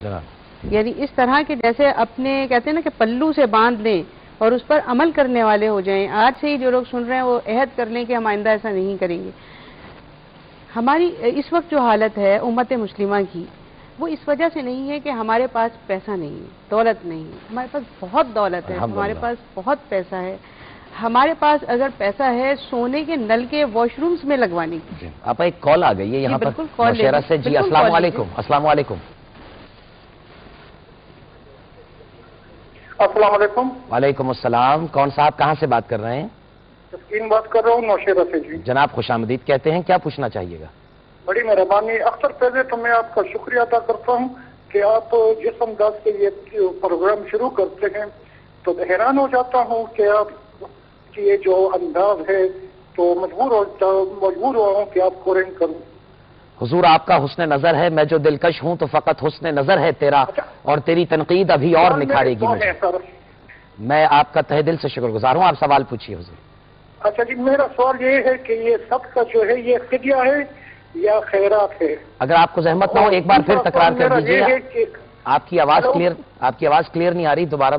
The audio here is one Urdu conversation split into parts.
یعنی اس طرح کے جیسے اپنے کہتے ہیں نا کہ پلو سے باندھ لیں اور اس پر عمل کرنے والے ہو جائیں. آج سے ہی جو لوگ سن رہے ہیں وہ عہد کر لیں کہ ہم آئندہ ایسا نہیں کریں گے. ہماری اس وقت جو حالت ہے امت مسلمہ کی، وہ اس وجہ سے نہیں ہے کہ ہمارے پاس پیسہ نہیں ہے، دولت نہیں ہے. ہمارے پاس بہت دولت ہے، ہمارے پاس بہت پیسہ ہے. ہمارے پاس اگر پیسہ ہے سونے کے نل کے واش رومز میں لگوانے کی. آپ ایک کال آ گئی ہے یہاں پر نوشہرہ سے. جی السلام علیکم. السلام علیکم. السلام علیکم. وعلیکم السلام. کون صاحب کہاں سے بات کر رہے ہیں؟ تسکین بات کر رہا ہوں نوشہرہ سے. جی جناب خوش آمدید کہتے ہیں. کیا پوچھنا چاہیے گا؟ بڑی مہربانی. اکثر پہلے تو میں آپ کا شکریہ ادا کرتا ہوں کہ آپ جس انداز سے یہ پروگرام شروع کرتے ہیں تو حیران ہو جاتا ہوں کہ آپ کی یہ جو انداز ہے تو مجبور ہوا ہوں کہ آپ کو رنگ کروں. حضور آپ کا حسن نظر ہے، میں جو دلکش ہوں تو فقط حسن نظر ہے تیرا، اور تیری تنقید ابھی اور نکھارے گی مجھے. میں آپ کا تہ دل سے شکر گزار ہوں. آپ سوال پوچھیے حضور. اچھا جی، میرا سوال یہ ہے کہ یہ صدقہ جو ہے یہ فدیہ ہے یا خیرات ہے؟ اگر آپ کو زحمت نہ ہو ایک بار پھر تکرار کر دیجیے. آپ کی آواز کلیئر نہیں آ رہی. دوبارہ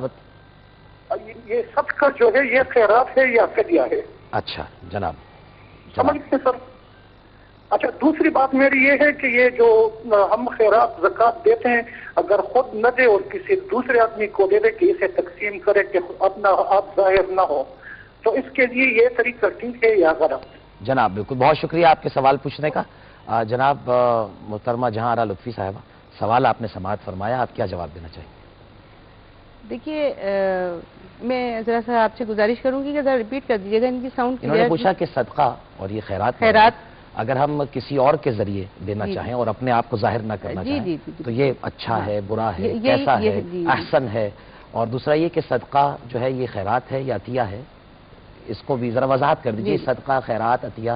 یہ صدقہ جو ہے یہ خیرات ہے یا فدیہ ہے؟ اچھا جناب. سمجھتے سر. اچھا دوسری بات میری یہ ہے کہ یہ جو ہم خیرات زکوٰۃ دیتے ہیں اگر خود نہ دے اور کسی دوسرے آدمی کو دے دے کہ اسے تقسیم کرے کہ اپنا آپ ظاہر نہ ہو، تو اس کے لیے یہ طریقہ ٹھیک ہے یا غلط؟ جناب بالکل بہت شکریہ آپ کے سوال پوچھنے کا. جناب محترمہ جہاں آرا لطفی صاحبہ، سوال آپ نے سماعت فرمایا. آپ کیا جواب دینا چاہیے؟ دیکھیے میں ذرا سا آپ سے گزارش کروں گی کہ ذرا ریپیٹ کر دیجیے گا ان کی ساؤنڈ. انہوں نے پوچھا کہ صدقہ اور یہ خیرات اگر ہم کسی اور کے ذریعے دینا چاہیں اور اپنے آپ کو ظاہر نہ کرنا چاہیں تو یہ اچھا ہے، برا ہے، کیسا ہے، احسن ہے؟ اور دوسرا یہ کہ صدقہ جو ہے یہ خیرات ہے یا عطیہ ہے؟ اس کو بھی ذرا وضاحت کر دیجیے. صدقہ، خیرات، عطیہ،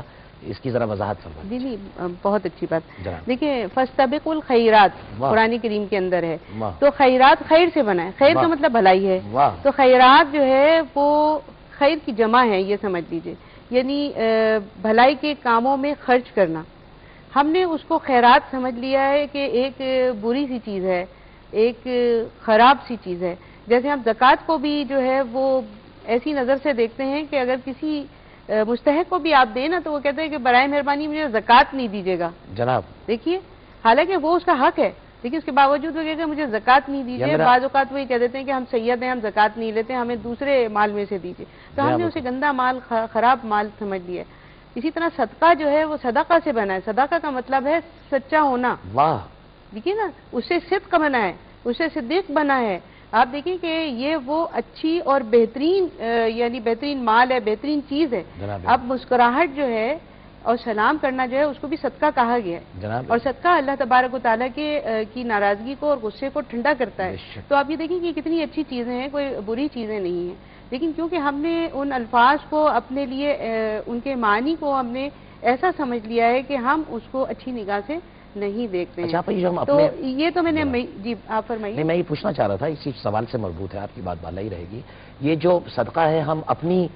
اس کی ذرا وضاحت فرمائیے. جی بہت اچھی بات. دیکھیں فاستبقوا الخیرات قرآن کریم کے اندر ہے، تو خیرات خیر سے بنا ہے. خیر کا مطلب بھلائی ہے، تو خیرات جو ہے وہ خیر کی جمع ہے، یہ سمجھ لیجیے. یعنی بھلائی کے کاموں میں خرچ کرنا. ہم نے اس کو خیرات سمجھ لیا ہے کہ ایک بری سی چیز ہے، ایک خراب سی چیز ہے. جیسے ہم زکوٰۃ کو بھی جو ہے وہ ایسی نظر سے دیکھتے ہیں کہ اگر کسی مستحق کو بھی آپ دیں نا تو وہ کہتے ہیں کہ برائے مہربانی مجھے زکوٰۃ نہیں دیجیے گا. جناب دیکھیے حالانکہ وہ اس کا حق ہے، لیکن اس کے باوجود وہ کہتے ہیں مجھے زکوٰۃ نہیں دیجیے. بعض اوقات وہ یہ کہہ دیتے ہیں کہ ہم سید ہیں، ہم زکوٰۃ نہیں لیتے، ہمیں دوسرے مال میں سے دیجیے. تو ہم نے اسے گندا مال، خراب مال سمجھ لیا. اسی طرح صدقہ جو ہے وہ صدقہ سے بنا ہے. صدقہ کا مطلب ہے سچا ہونا. دیکھیے نا، اس سے صدق بنا ہے، اس سے صدیق بنا ہے. آپ دیکھیں کہ یہ وہ اچھی اور بہترین یعنی بہترین مال ہے، بہترین چیز ہے. اب مسکراہٹ جو ہے اور سلام کرنا جو ہے اس کو بھی صدقہ کہا گیا ہے. اور صدقہ اللہ تبارک و تعالیٰ کی ناراضگی کو اور غصے کو ٹھنڈا کرتا ہے. تو آپ یہ دیکھیں کہ کتنی اچھی چیزیں ہیں، کوئی بری چیزیں نہیں ہیں. لیکن کیونکہ ہم نے ان الفاظ کو اپنے لیے ان کے معنی کو ہم نے ایسا سمجھ لیا ہے کہ ہم اس کو اچھی نگاہ سے نہیں دیکھتے ہیں. تو یہ تو میں نے جی آپ فرمائیے. میں یہ پوچھنا چاہ رہا تھا، اسی سوال سے مربوط ہے، آپ کی بات بالا ہی رہے گی. یہ جو صدقہ ہے ہم اپنی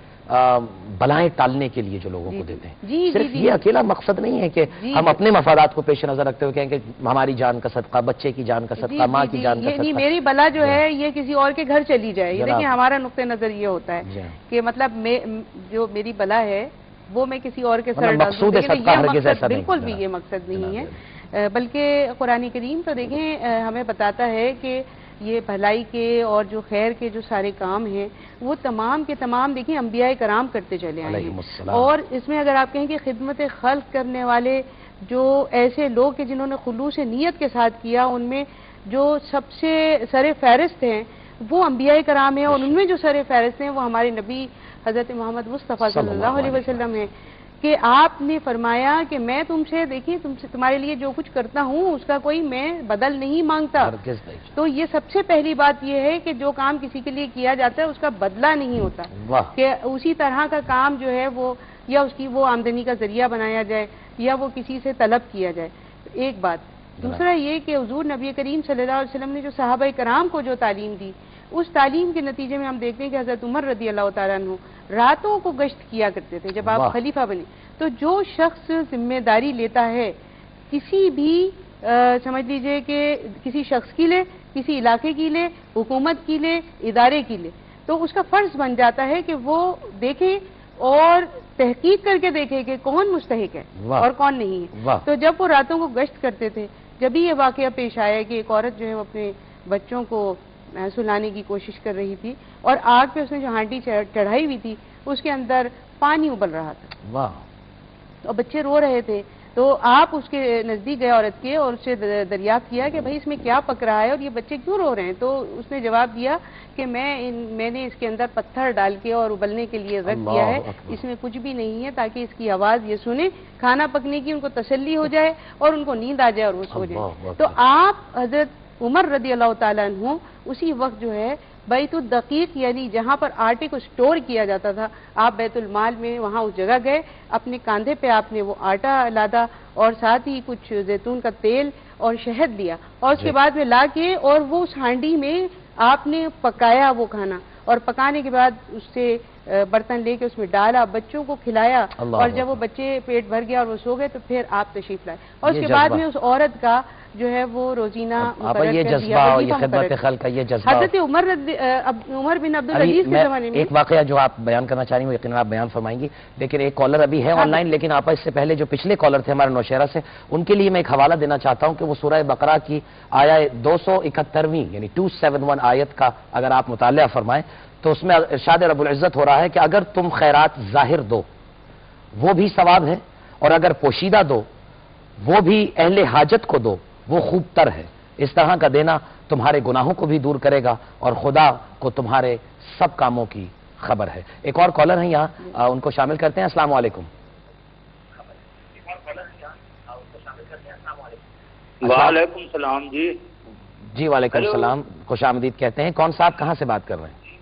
بلائیں ٹالنے کے لیے جو لوگوں کو دیتے ہیں، صرف یہ اکیلا مقصد نہیں ہے کہ ہم اپنے مفادات کو پیش نظر رکھتے ہوئے کہیں کہ ہماری جان کا صدقہ، بچے کی جان کا صدقہ، ماں کی جان کا صدقہ. میری بلا جو ہے یہ کسی اور کے گھر چلی جائے. یہ دیکھیں ہمارا نقطہ نظر یہ ہوتا ہے کہ مطلب جو میری بلا ہے وہ میں کسی اور کے سر ڈال دوں. بالکل بھی یہ مقصد نہیں ہے، بلکہ قرآن کریم تو دیکھیں ہمیں بتاتا ہے کہ یہ بھلائی کے اور جو خیر کے جو سارے کام ہیں وہ تمام کے تمام دیکھیں انبیاء کرام کرتے چلے آئے ہیں. اور اس میں اگر آپ کہیں کہ خدمت خلق کرنے والے جو ایسے لوگ کہ جنہوں نے خلوص نیت کے ساتھ کیا، ان میں جو سب سے سر فہرست ہیں وہ انبیاء کرام ہیں. اور ان میں جو سر فہرست ہیں وہ ہمارے نبی حضرت محمد مصطفیٰ صلی اللہ علیہ وسلم ہیں کہ آپ نے فرمایا کہ میں تم سے دیکھیے تمہارے لیے جو کچھ کرتا ہوں اس کا کوئی میں بدل نہیں مانگتا. تو یہ سب سے پہلی بات یہ ہے کہ جو کام کسی کے لیے کیا جاتا ہے اس کا بدلہ نہیں ہوتا کہ اسی طرح کا کام جو ہے وہ یا اس کی وہ آمدنی کا ذریعہ بنایا جائے یا وہ کسی سے طلب کیا جائے. ایک بات. دوسرا یہ کہ حضور نبی کریم صلی اللہ علیہ وسلم نے جو صحابہ کرام کو جو تعلیم دی، اس تعلیم کے نتیجے میں ہم دیکھتے ہیں کہ حضرت عمر رضی اللہ تعالیٰ عنہ راتوں کو گشت کیا کرتے تھے جب آپ خلیفہ بنے. تو جو شخص ذمہ داری لیتا ہے کسی بھی سمجھ لیجئے کہ کسی شخص کی لے، کسی علاقے کی لے، حکومت کی لے، ادارے کی لے، تو اس کا فرض بن جاتا ہے کہ وہ دیکھیں اور تحقیق کر کے دیکھیں کہ کون مستحق ہے اور کون نہیں ہے۔ تو جب وہ راتوں کو گشت کرتے تھے، جب ہی یہ واقعہ پیش آیا کہ ایک عورت جو ہے وہ اپنے بچوں کو سلانے کی کوشش کر رہی تھی اور آگ پہ اس نے جو ہانڈی چڑھائی ہوئی تھی اس کے اندر پانی ابل رہا تھا اور بچے رو رہے تھے، تو آپ اس کے نزدیک گئے عورت کے اور اس سے دریافت کیا کہ بھائی اس میں کیا پک رہا ہے اور یہ بچے کیوں رو رہے ہیں؟ تو اس نے جواب دیا کہ میں نے اس کے اندر پتھر ڈال کے اور ابلنے کے لیے رکھ دیا ہے، اس میں کچھ بھی نہیں ہے تاکہ اس کی آواز یہ سنیں، کھانا پکنے کی ان کو تسلی ہو جائے اور ان کو نیند آ جائے اور وہ سو جائے۔ تو آپ حضرت عمر رضی اللہ تعالیٰ عنہ اسی وقت جو ہے بیت الدقیق یعنی جہاں پر آٹے کو سٹور کیا جاتا تھا، آپ بیت المال میں وہاں اس جگہ گئے، اپنے کاندھے پہ آپ نے وہ آٹا لادا اور ساتھ ہی کچھ زیتون کا تیل اور شہد دیا اور اس کے بعد میں لا کے اور وہ اس ہانڈی میں آپ نے پکایا وہ کھانا، اور پکانے کے بعد اس سے برتن لے کے اس میں ڈالا، بچوں کو کھلایا، اور جب وہ بچے پیٹ بھر گیا اور وہ سو گئے تو پھر آپ تشریف لائے اور اس کے بعد میں اس عورت کا جو ہے وہ روزینہ یہ جذبہ اور یہ خدمت خلق کا یہ جذبہ حضرت عمر بن عبدالعزیز کے زمانے میں ایک واقعہ جو آپ بیان کرنا چاہ رہی ہیں یقیناً آپ بیان فرمائیں گی، لیکن ایک کالر ابھی ہے آن لائن، لیکن آپ اس سے پہلے جو پچھلے کالر تھے ہمارے نوشہرہ سے، ان کے لیے میں ایک حوالہ دینا چاہتا ہوں کہ وہ سورہ بقرہ کی آیت 271 یعنی 271 آیت کا اگر آپ مطالعہ فرمائیں تو اس میں ارشاد رب العزت ہو رہا ہے کہ اگر تم خیرات ظاہر دو وہ بھی ثواب ہے، اور اگر پوشیدہ دو وہ بھی اہل حاجت کو دو وہ خوب تر ہے، اس طرح کا دینا تمہارے گناہوں کو بھی دور کرے گا اور خدا کو تمہارے سب کاموں کی خبر ہے۔ ایک اور کالر ہیں یہاں، ان کو شامل کرتے ہیں۔ السلام علیکم۔ وعلیکم السلام جی وعلیکم السلام، خوش آمدید کہتے ہیں۔ کون صاحب کہاں سے بات کر رہے ہیں؟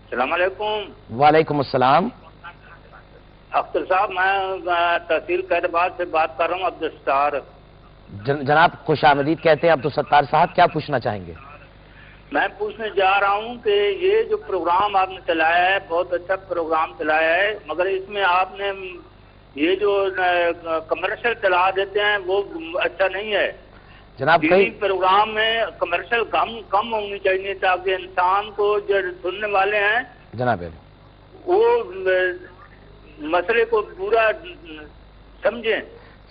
السلام علیکم۔ وعلیکم السلام۔ اختر صاحب میں تحصیل قیدآباد سے بات کر رہا ہوں، عبدالستار۔ جناب خوش آمدید کہتے ہیں عبدالستار صاحب، کیا پوچھنا چاہیں گے؟ میں پوچھنے جا رہا ہوں کہ یہ جو پروگرام آپ نے چلایا ہے بہت اچھا پروگرام چلایا ہے، مگر اس میں آپ نے یہ جو کمرشل چلا دیتے ہیں وہ اچھا نہیں ہے جناب۔ کئی پروگرام میں کمرشل کم ہونی چاہیے تاکہ انسان کو جو سننے والے ہیں جناب وہ مسئلے کو پورا سمجھیں۔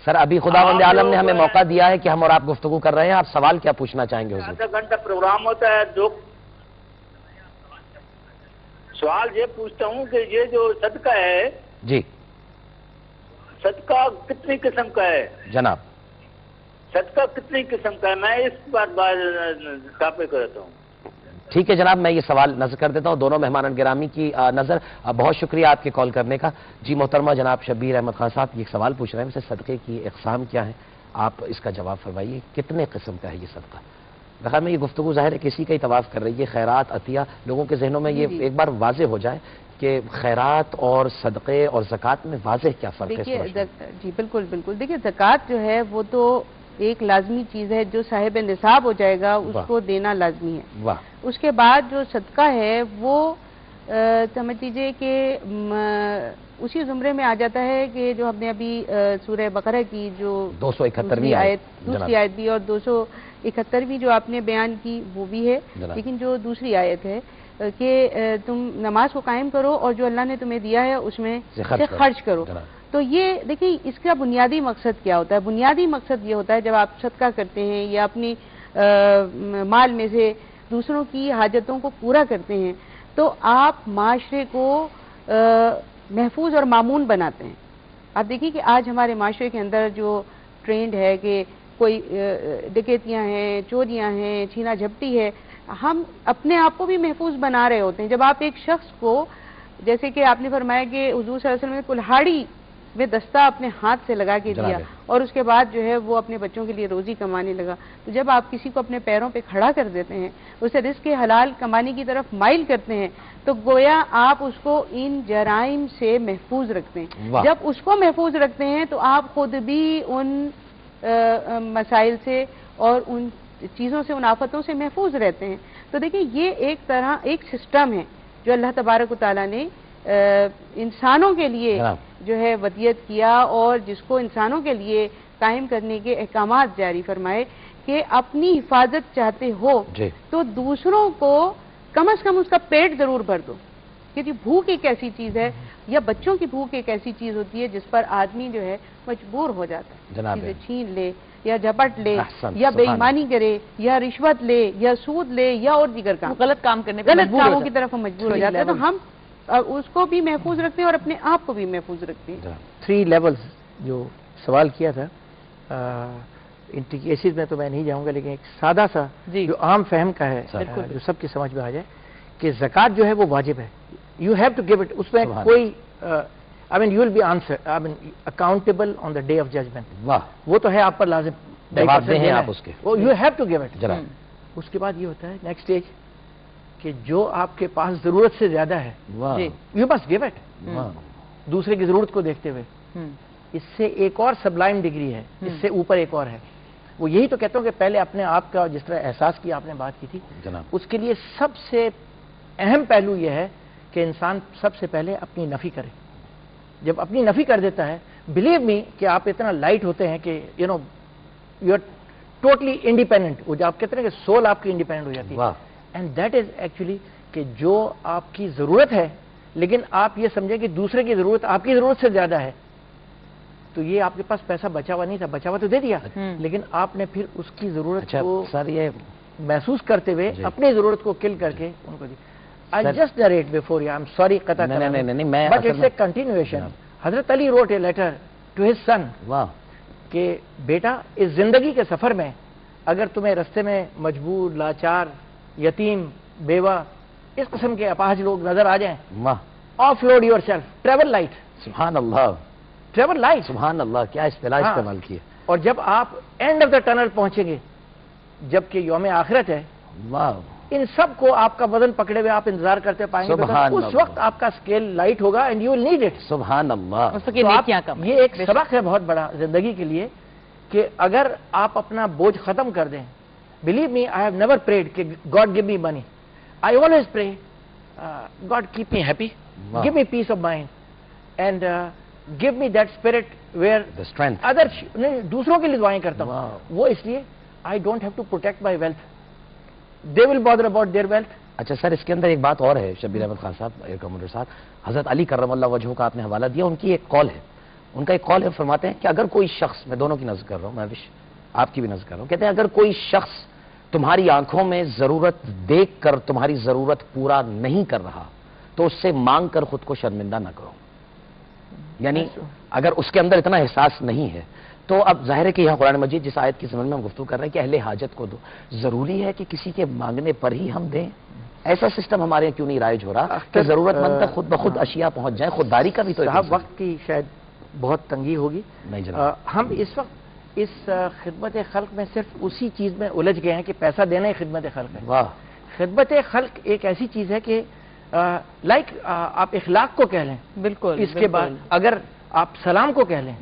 سر ابھی خداوند عالم نے ہمیں موقع دیا ہے کہ ہم اور آپ گفتگو کر رہے ہیں، آپ سوال کیا پوچھنا چاہیں گے؟ آدھا گھنٹہ پروگرام ہوتا ہے، سوال یہ پوچھتا ہوں کہ یہ جو صدقہ ہے جی، صدقہ کتنی قسم کا ہے جناب؟ صدقہ کتنی قسم کا ہے، میں اس بات ٹاپک کرتا ہوں۔ ٹھیک ہے جناب، میں یہ سوال نظر کر دیتا ہوں دونوں مہمان گرامی کی نظر۔ بہت شکریہ آپ کے کال کرنے کا۔ جی محترمہ جناب شبیر احمد خان صاحب یہ ایک سوال پوچھ رہے ہیں، ویسے صدقے کی اقسام کیا ہیں؟ آپ اس کا جواب فرمائیے، کتنے قسم کا ہے یہ صدقہ؟ بخیر میں یہ گفتگو ظاہر ہے کسی کا ہی طواف کر رہی ہے، خیرات عطیہ، لوگوں کے ذہنوں میں یہ ایک بار واضح ہو جائے کہ خیرات اور صدقے اور زکوٰۃ میں واضح کیا فرق ہے؟ جی بالکل بالکل، دیکھیے زکوٰۃ جو ہے وہ تو ایک لازمی چیز ہے، جو صاحب نصاب ہو جائے گا اس کو دینا لازمی ہے۔ اس کے بعد جو صدقہ ہے وہ سمجھ لیجیے کہ اسی زمرے میں آ جاتا ہے کہ جو ہم نے ابھی سورہ بقرہ کی جو 271 آیت دوسری آیت بھی اور 271 جو آپ نے بیان کی وہ بھی ہے، لیکن جو دوسری آیت ہے کہ تم نماز کو قائم کرو اور جو اللہ نے تمہیں دیا ہے اس میں سے خرچ کرو۔ تو یہ دیکھیں اس کا بنیادی مقصد کیا ہوتا ہے؟ بنیادی مقصد یہ ہوتا ہے جب آپ صدقہ کرتے ہیں یا اپنی مال میں سے دوسروں کی حاجتوں کو پورا کرتے ہیں تو آپ معاشرے کو محفوظ اور مامون بناتے ہیں۔ آپ دیکھیں کہ آج ہمارے معاشرے کے اندر جو ٹرینڈ ہے کہ کوئی ڈکیتیاں ہیں، چوریاں ہیں، چھینا جھپٹی ہے، ہم اپنے آپ کو بھی محفوظ بنا رہے ہوتے ہیں۔ جب آپ ایک شخص کو، جیسے کہ آپ نے فرمایا کہ حضور صلی اللہ علیہ وسلم نے کلہاڑی میں دستہ اپنے ہاتھ سے لگا کے دیا اور اس کے بعد جو ہے وہ اپنے بچوں کے لیے روزی کمانے لگا، تو جب آپ کسی کو اپنے پیروں پہ کھڑا کر دیتے ہیں، اسے رزق حلال کمانے کی طرف مائل کرتے ہیں، تو گویا آپ اس کو ان جرائم سے محفوظ رکھتے ہیں۔ جب اس کو محفوظ رکھتے ہیں تو آپ خود بھی ان مسائل سے اور ان چیزوں سے، ان آفتوں سے محفوظ رہتے ہیں۔ تو دیکھیں یہ ایک طرح ایک سسٹم ہے جو اللہ تبارک و تعالیٰ نے انسانوں کے لیے جو ہے ودیت کیا اور جس کو انسانوں کے لیے قائم کرنے کے احکامات جاری فرمائے کہ اپنی حفاظت چاہتے ہو تو دوسروں کو کم از کم اس کا پیٹ ضرور بھر دو، کیونکہ بھوک ایک ایسی چیز ہے یا بچوں کی بھوک ایک ایسی چیز ہوتی ہے جس پر آدمی جو ہے مجبور ہو جاتا ہے، چیزیں چھین لے یا جھپٹ لے یا بے ایمانی کرے یا رشوت لے یا سود لے یا اور دیگر کام، غلط کام کرنے غلط کاموں کی طرف ہم مجبور ہو جاتے ہیں، تو ہم اس کو بھی محفوظ رکھتے ہیں اور اپنے آپ کو بھی محفوظ رکھتے ہیں۔ 3 لیولز جو سوال کیا تھا، انٹیکیسز میں تو میں نہیں جاؤں گا، لیکن ایک سادہ سا جو عام فہم کا ہے جو سب کی سمجھ میں آ جائے کہ زکوٰۃ جو ہے وہ واجب ہے، you have to give it, اس میں کوئی I mean you will be accountable on the day of judgment، وہ تو ہے آپ پر لازم، جواب دیں آپ اس کے، you have to give it۔ اس کے بعد یہ ہوتا ہے نیکسٹ اسٹیج کہ جو آپ کے پاس ضرورت سے زیادہ ہے you must give it، دوسرے کی ضرورت کو دیکھتے ہوئے۔ اس سے ایک اور سبلائم ڈگری ہے، اس سے اوپر ایک اور ہے، وہ یہی تو کہتا ہوں کہ پہلے اپنے آپ کا جس طرح احساس کی آپ نے بات کی تھی، اس کے لیے سب سے اہم پہلو یہ ہے کہ انسان سب سے پہلے اپنی نفی کرے۔ جب اپنی نفی کر دیتا ہے، بلیو می کہ آپ اتنا لائٹ ہوتے ہیں کہ یو آر ٹوٹلی انڈیپینڈنٹ، وہ جو آپ کہتے ہیں کہ سول آپ کی انڈیپینڈنٹ ہو جاتی ہے، اینڈ دیٹ از ایکچولی کہ جو آپ کی ضرورت ہے، لیکن آپ یہ سمجھیں کہ دوسرے کی ضرورت آپ کی ضرورت سے زیادہ ہے، تو یہ آپ کے پاس پیسہ بچا ہوا نہیں تھا، بچا ہوا تو دے دیا، لیکن آپ نے پھر اس کی ضرورت کو یہ محسوس کرتے ہوئے اپنی ضرورت کو کل کر کے ان کو دی۔ I just narrate before you, I'm sorry قطع کرنا، but it's a continuation۔ حضرت علی wrote a letter to his son کہ بیٹا اس زندگی کے سفر میں اگر تمہیں رستے میں مجبور، لاچار، یتیم، بیوہ، اس قسم کے اپاہج لوگ نظر آ جائیں، off load yourself, travel light. سبحان اللہ، ٹریول لائٹ، سبحان اللہ، کیا اصطلاح استعمال کی ہے۔ اور جب آپ اینڈ آف دا ٹنل پہنچیں گے، جب کہ یوم آخرت ہے، ان سب کو آپ کا وزن پکڑے ہوئے آپ انتظار کرتے پائیں گے، اس وقت آپ کا اسکیل لائٹ ہوگا and you will need it. سبحان اللہ، یہ ایک سبق ہے بہت بڑا زندگی کے لیے کہ اگر آپ اپنا بوجھ ختم کر دیں، believe me I have never prayed کہ God gave me money, I always pray God keep me happy, give me peace of mind and give me that spirit where other, دوسروں کے لیے دعائیں کرتا ہوں، وہ اس لیے I don't have to protect my wealth, they will bother about their wealth۔ اچھا سر، اس کے اندر ایک بات اور ہے شبیر احمد خان صاحب، کمانڈر صاحب، حضرت علی کرم اللہ وجہہ کا آپ نے حوالہ دیا، ان کی ایک کال ہے، ان کا ایک کال ہے، فرماتے ہیں کہ اگر کوئی شخص، میں دونوں کی نظر کر رہا ہوں، میں آپ کی بھی نظر کر رہا ہوں، کہتے ہیں اگر کوئی شخص تمہاری آنکھوں میں ضرورت دیکھ کر تمہاری ضرورت پورا نہیں کر رہا تو اس سے مانگ کر خود کو شرمندہ نہ کرو، یعنی اگر اس کے اندر اتنا احساس نہیں ہے تو اب ظاہر ہے کہ یہاں قرآن مجید جس آیت کی زمین میں ہم گفتگو کر رہے ہیں کہ اہل حاجت کو دو، ضروری ہے کہ کسی کے مانگنے پر ہی ہم دیں؟ ایسا سسٹم ہمارے یہاں کیوں نہیں رائج ہو رہا کہ ضرورت مند تک خود بخود اشیاء پہنچ جائیں؟ خودداری کا بھی تو وقت کی شاید بہت تنگی ہوگی، نہیں جناب، ہم اس وقت اس خدمت خلق میں صرف اسی چیز میں الجھ گئے ہیں کہ پیسہ دینا ہی خدمت خلق ہے۔ خدمت خلق ایک ایسی چیز ہے کہ لائک آپ اخلاق کو کہہ لیں، بالکل اس کے بعد اگر آپ سلام کو کہہ لیں،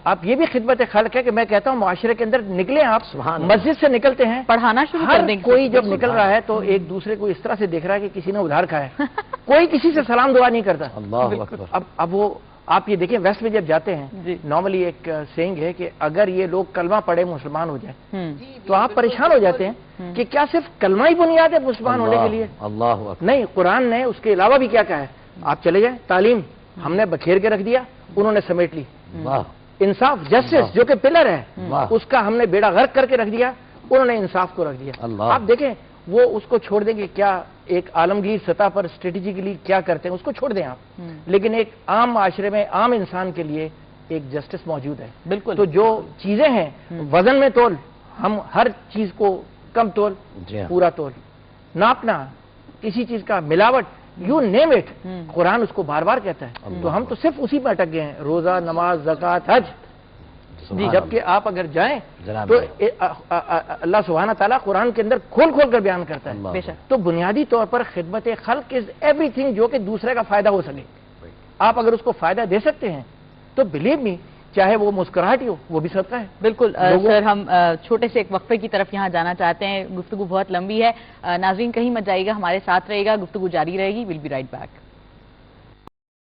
آپ یہ بھی خدمت خلق ہے کہ میں کہتا ہوں معاشرے کے اندر نکلیں، آپ مسجد سے نکلتے ہیں، پڑھانا شروع کر دیں، کوئی جب نکل رہا ہے تو ایک دوسرے کو اس طرح سے دیکھ رہا ہے کہ کسی نے ادھار کھایا ہے، کوئی کسی سے سلام دعا نہیں کرتا۔ اب وہ آپ یہ دیکھیں ویسٹ میں جب جاتے ہیں، نارملی ایک سینگ ہے کہ اگر یہ لوگ کلمہ پڑھے مسلمان ہو جائیں تو آپ پریشان ہو جاتے ہیں کہ کیا صرف کلمہ ہی بنیاد ہے مسلمان ہونے کے لیے؟ نہیں، قرآن نے اس کے علاوہ بھی کیا کہا ہے؟ آپ چلے جائیں، تعلیم ہم نے بکھیر کے رکھ دیا، انہوں نے سمیٹ لی، انصاف جسٹس جو کہ پلر ہے اس کا ہم نے بیڑا غرق کر کے رکھ دیا، انہوں نے انصاف کو رکھ دیا۔ آپ دیکھیں وہ اس کو چھوڑ دیں گے کیا ایک عالمگیر سطح پر اسٹریٹجیکلی کیا کرتے ہیں، اس کو چھوڑ دیں آپ، لیکن ایک عام معاشرے میں عام انسان کے لیے ایک جسٹس موجود ہے۔ بالکل، تو جو چیزیں ہیں وزن میں تول، ہم ہر چیز کو کم تول پورا تول، ناپنا کسی چیز کا ملاوٹ، یو نیم اٹ، قرآن اس کو بار بار کہتا ہے، تو ہم تو صرف اسی میں اٹک گئے ہیں، روزہ، نماز، زکوٰۃ، حج، جبکہ آپ اگر جائیں تو اللہ سبحانہ تعالیٰ قرآن کے اندر کھول کھول کر بیان کرتا ہے۔ تو بنیادی طور پر خدمت خلق از ایوری تھنگ جو کہ دوسرے کا فائدہ ہو سکے، آپ اگر اس کو فائدہ دے سکتے ہیں تو بلیو می چاہے وہ مسکراہٹ ہی ہو وہ بھی صدقہ ہے۔ بالکل سر، ہم چھوٹے سے ایک وقفے کی طرف یہاں جانا چاہتے ہیں، گفتگو بہت لمبی ہے، ناظرین کہیں مت جائیے گا، ہمارے ساتھ رہے گا، گفتگو جاری رہے گی، ویل بی رائٹ بیک۔